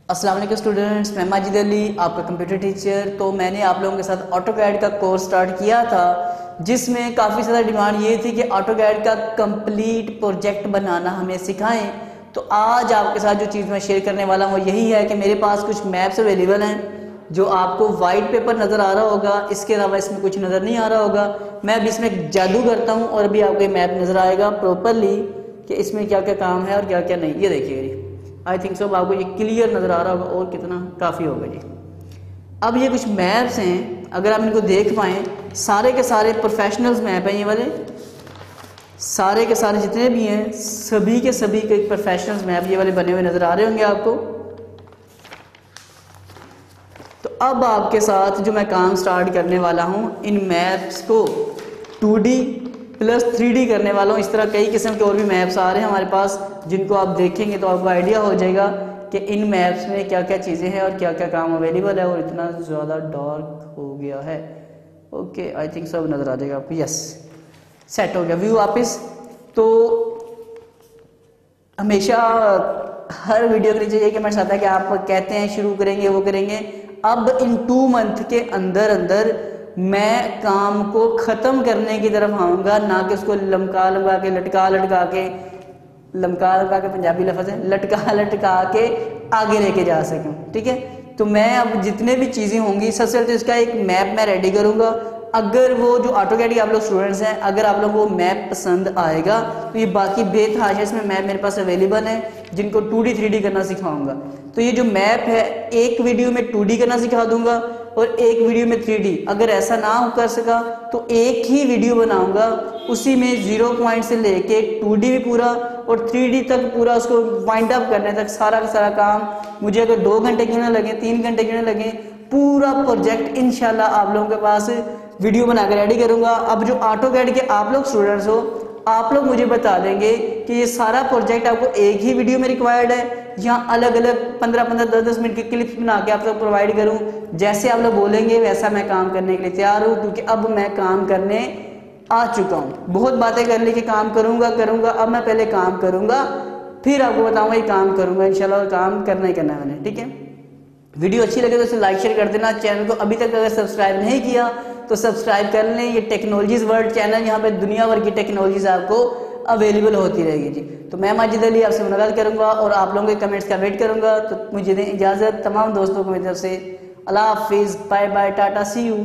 अस्सलाम वालेकुम स्टूडेंट्स, मैं माजिद अली आपका कंप्यूटर टीचर। तो मैंने आप लोगों के साथ ऑटोकैड का कोर्स स्टार्ट किया था, जिसमें काफ़ी ज़्यादा डिमांड ये थी कि ऑटोकैड का कंप्लीट प्रोजेक्ट बनाना हमें सिखाएं। तो आज आपके साथ जो चीज़ मैं शेयर करने वाला हूँ यही है कि मेरे पास कुछ मैप्स अवेलेबल हैं जो आपको वाइट पेपर नज़र आ रहा होगा, इसके अलावा इसमें कुछ नज़र नहीं आ रहा होगा। मैं अभी इसमें जादू करता हूँ और अभी आपको ये मैप नज़र आएगा प्रॉपरली कि इसमें क्या क्या काम है और क्या क्या नहीं। ये देखिए, आई थिंक सो आपको ये क्लियर नज़र आ रहा होगा और कितना काफ़ी होगा जी। अब ये कुछ मैप्स हैं, अगर आप इनको देख पाएँ, सारे के सारे प्रोफेशनल्स मैप हैं। ये वाले सारे के सारे जितने भी हैं सभी के सभी के प्रोफेशनल्स मैप ये वाले बने हुए नज़र आ रहे होंगे आपको। तो अब आपके साथ जो मैं काम स्टार्ट करने वाला हूँ, इन मैप्स को 2D प्लस 3D करने वाला हूँ। इस तरह कई किस्म के और भी मैप्स आ रहे हैं हमारे पास, जिनको आप देखेंगे तो आपको आइडिया हो जाएगा कि इन मैप्स में क्या क्या चीज़ें हैं और क्या क्या काम अवेलेबल है। और इतना ज़्यादा डार्क हो गया है, ओके आई थिंक सब नज़र आ जाएगा आपको। यस, सेट हो गया व्यू वापस। तो हमेशा हर वीडियो के नीचे ये कमेंट्स आता है कि आप कहते हैं शुरू करेंगे वो करेंगे। अब इन 2 मंथ के अंदर अंदर मैं काम को ख़त्म करने की तरफ आऊँगा, ना कि उसको लमका लमका के लटका लटका के, लमका लमका के पंजाबी लफ्ज़ है, लटका लटका के आगे लेके जा सकूँ। ठीक है, तो मैं अब जितने भी चीज़ें होंगी सबसे पहले तो इसका एक मैप मैं रेडी करूँगा। अगर वो जो ऑटोकैड के आप लोग स्टूडेंट्स हैं, अगर आप लोगों को मैप पसंद आएगा तो ये बाकी बेतहाशा इसमें मैप मेरे पास अवेलेबल है, जिनको 2D 3D करना सिखाऊंगा। तो ये जो मैप है एक वीडियो में 2D करना सिखा दूंगा और एक वीडियो में 3D। अगर ऐसा ना हो कर सका तो एक ही वीडियो बनाऊंगा, उसी में 0 पॉइंट से लेके 2D भी पूरा और 3D तक पूरा उसको वाइंड अप करने तक सारा का सारा काम मुझे अगर 2 घंटे क्यों ना लगे, 3 घंटे क्यों ना लगे, पूरा प्रोजेक्ट इंशाल्लाह आप लोगों के पास वीडियो बनाकर रेडी करूंगा। अब जो ऑटोकैड के आप लोग स्टूडेंट्स हो, आप लोग मुझे बता देंगे कि ये सारा प्रोजेक्ट आपको एक ही वीडियो में रिक्वायर्ड है या अलग अलग 15-15 10-10 मिनट के क्लिप्स बना के आप लोग प्रोवाइड करूं। जैसे आप लोग बोलेंगे वैसा मैं काम करने के लिए तैयार हूं, क्योंकि अब मैं काम करने आ चुका हूं। बहुत बातें कर ली कि काम करूंगा करूंगा, अब मैं पहले काम करूंगा फिर आपको बताऊंगा ये काम करूंगा। इंशाल्लाह काम करना ही करना है मैंने। ठीक है, वीडियो अच्छी लगे तो इसे लाइक शेयर कर देना। चैनल को अभी तक अगर सब्सक्राइब नहीं किया तो सब्सक्राइब कर लें। ये टेक्नोलॉजीज वर्ल्ड चैनल, यहाँ पे दुनिया भर की टेक्नोलॉजीज आपको अवेलेबल होती रहेगी जी। तो मैं माजिद अली आपसे मुलाकात करूंगा और आप लोगों के कमेंट्स का वेट करूंगा। तो मुझे दें इजाज़त, तमाम दोस्तों को मेरी तरफ से अल्लाह हाफिज़, bye bye, tata, see you.